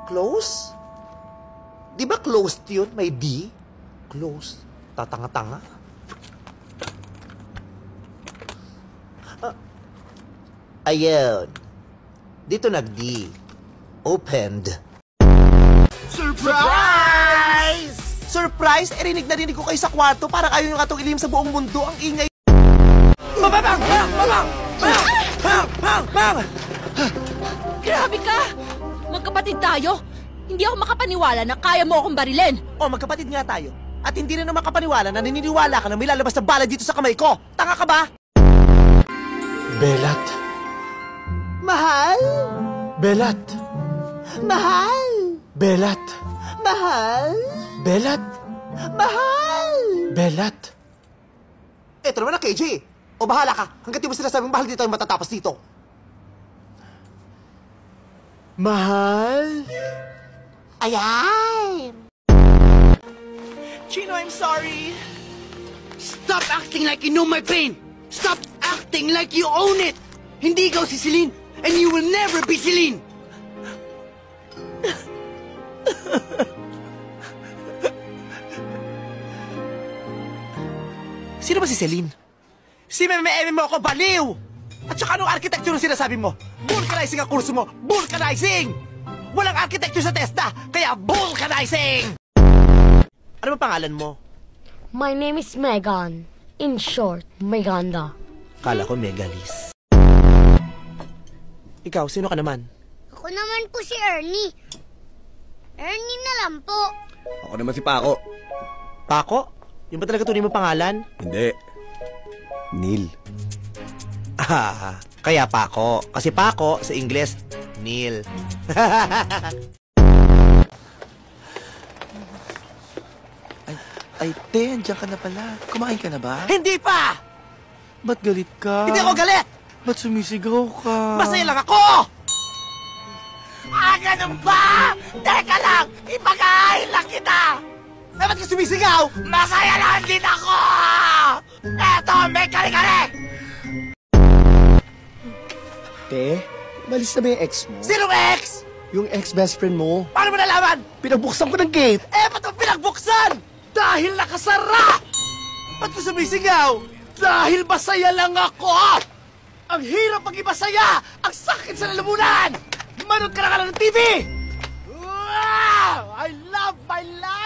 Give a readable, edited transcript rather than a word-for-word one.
Close? Di ba closed yun? May D? Close. Tatanga-tanga. Ayun. Dito nag-D. Opened. Surprise! Surprise? Rinig na rinig ko kayo sa kwarto. Parang ayaw nyo katong ilihim sa buong mundo. Ang ingay. Babang! Babang! Bang! Grabe ka! Magkapatid tayo? Hindi ako makapaniwala na kaya mo akong barilin. O, magkapatid nga tayo. At hindi rin naman makapaniwala na naniniwala ka na may lalabas na bala dito sa kamay ko. Tanga ka ba? Belat. Mahal? Belat. Mahal? Belat. Mahal? Belat. Mahal? Belat. Eto naman na, KJ. O bahala ka. Hanggat di mo sinasabing mahal dito ay matatapos dito. Mahal. Ayan! Chino, I'm sorry. Stop acting like you know my pain! Stop acting like you own it! Hindi ikaw si Celine, and you will never be Celine! Sino ba si Celine? Si Meme mo ako, baliw! At saka anong architecture ang sinasabi mo? Vulcanizing ang kurso mo! Vulcanizing! Walang architecture sa TESDA, kaya vulcanizing! Ano ba pangalan mo? My name is Megan. In short, Meganda. Kala ko Megalis. Ikaw, sino ka naman? Ako naman po si Ernie. Ernie na lang po. Ako naman si Paco. Paco? Yung ba talaga tunay mo pangalan? Hindi. Neil. Ah, kaya Paco. Kasi Paco, sa Ingles, Neil. Ay, te, andiyan ka na pala. Kumain ka na ba? Hindi pa! Ba't galit ka? Hindi ako galit! Ba't sumisigaw ka? Masaya lang ako! Ah, ganun ba? Teka lang! Ipag-aahil lang kita! Eh, ba't ka sumisigaw? Masaya lang din ako! Eto, may kali-kali! Te, malis na ba yung ex mo? Sinong ex? Yung ex-best friend mo. Paano mo nalaman? Pinagbuksan ko ng gate. Eh, ba't mo pinagbuksan? Dahil nakasara! Ba't ka sumisigaw? Dahil masaya lang ako! Ang hirap maging masaya! Ang sakit sa lalamunan! Manood ka na lang ng TV! Wow! I love my life!